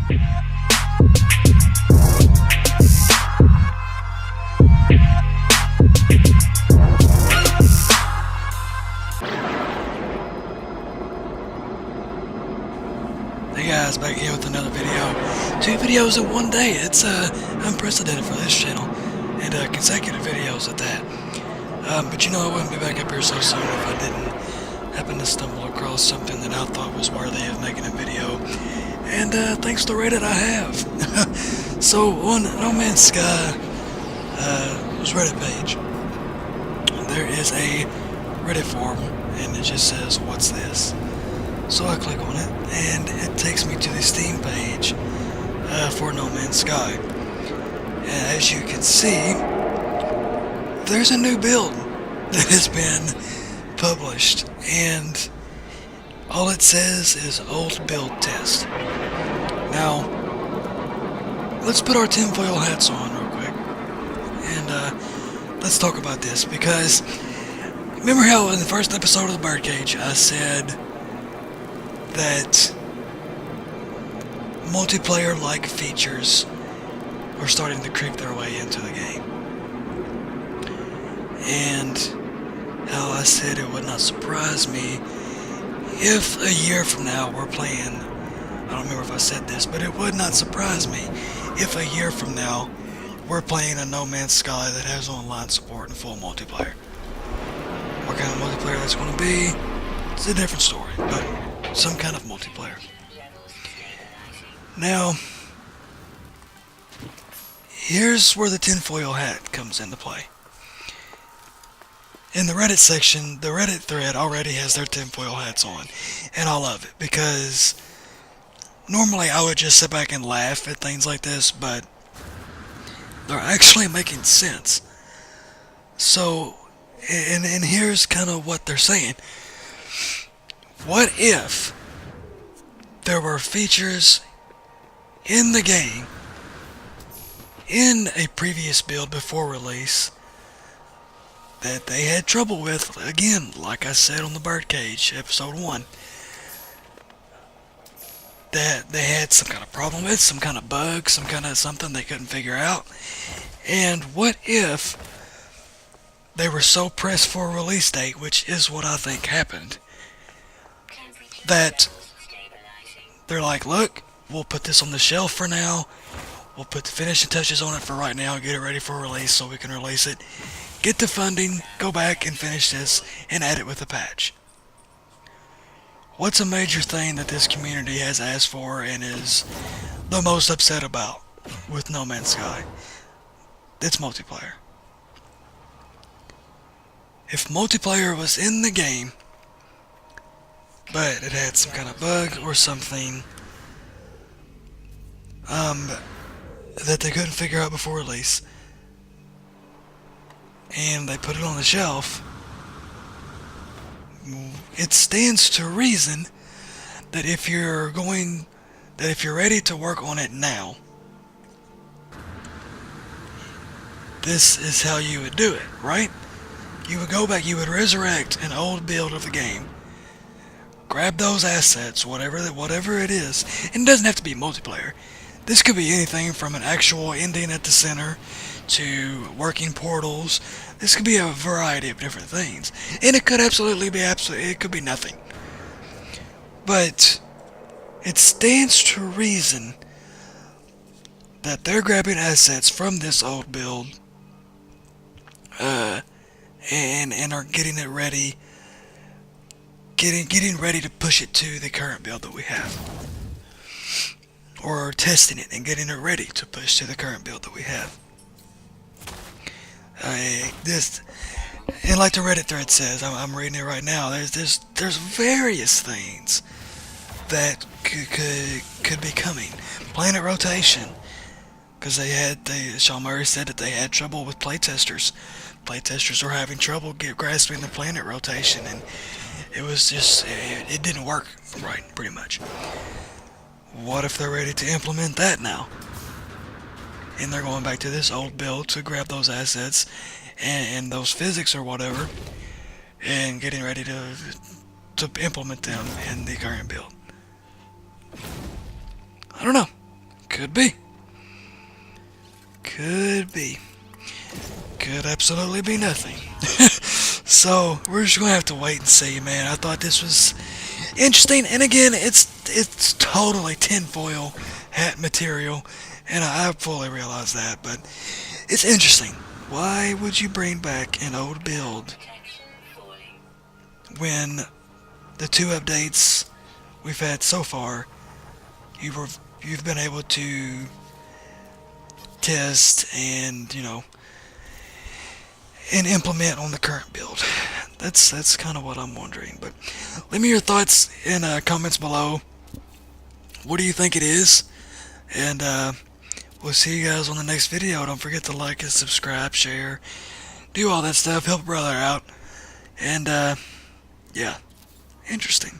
Hey guys, back here with another video. 2 videos in one day. It's unprecedented for this channel, and consecutive videos at that. But you know, I wouldn't be back up here so soon if I didn't happen to stumble across something that I thought was worthy of making a video. And thanks to Reddit, I have. So on No Man's Sky, Reddit page, there is a Reddit forum, and it just says, "What's this?" So I click on it, and it takes me to the Steam page for No Man's Sky. And as you can see, there's a new build that has been published, and all it says is old build test. Now, let's put our tinfoil hats on real quick, and let's talk about this, because remember how in the first episode of the Birdcage I said that multiplayer-like features are starting to creep their way into the game, and how I said it would not surprise me if a year from now we're playing, I don't remember if I said this, but it would not surprise me if a year from now we're playing a No Man's Sky that has online support and full multiplayer. What kind of multiplayer that's going to be, it's a different story, but some kind of multiplayer. Now, here's where the tinfoil hat comes into play. In the Reddit section, the Reddit thread already has their tinfoil hats on, and I love it, because normally I would just sit back and laugh at things like this, but they're actually making sense. So, and here's kind of what they're saying. What if there were features in the game, in a previous build before release, that they had trouble with, again, like I said on the Birdcage, episode 1, that they had some kind of problem with, some kind of bug, some kind of something they couldn't figure out, and what if they were so pressed for a release date, which is what I think happened, that they're like, look, we'll put this on the shelf for now, we'll put the finishing touches on it for right now, get it ready for release so we can release it, get the funding, go back and finish this, and add it with a patch. What's a major thing that this community has asked for and is the most upset about with No Man's Sky? It's multiplayer. If multiplayer was in the game, but it had some kind of bug or something that they couldn't figure out before release, and they put it on the shelf, it stands to reason that if you're ready to work on it now, this is how you would do it, right? You would go back, you would resurrect an old build of the game, grab those assets, whatever it is, and it doesn't have to be multiplayer. This could be anything from an actual ending at the center to working portals. This could be a variety of different things, and it could absolutely be it could be nothing. But it stands to reason that they're grabbing assets from this old build, and are getting it ready. Getting ready to push it to the current build that we have, or testing it and getting it ready to push to the current build that we have. And like the Reddit thread says, I'm reading it right now. There's various things that could be coming. Planet rotation, because Sean Murray said that they had trouble with playtesters. Playtesters were having trouble grasping the planet rotation, and it was just, it didn't work right, pretty much. What if they're ready to implement that now? And they're going back to this old build to grab those assets and those physics or whatever, and getting ready to implement them in the current build. I don't know. Could be. Could be. Could absolutely be nothing. So we're just gonna have to wait and see, man. I thought this was interesting, and again, it's totally tinfoil hat material, and I fully realize that, but it's interesting. Why would you bring back an old build when the 2 updates we've had so far, you've been able to test and and implement on the current build? That's kind of what I'm wondering. But leave me your thoughts in comments below. What do you think it is? And we'll see you guys on the next video. Don't forget to like and subscribe, share, do all that stuff, help a brother out. And yeah, interesting.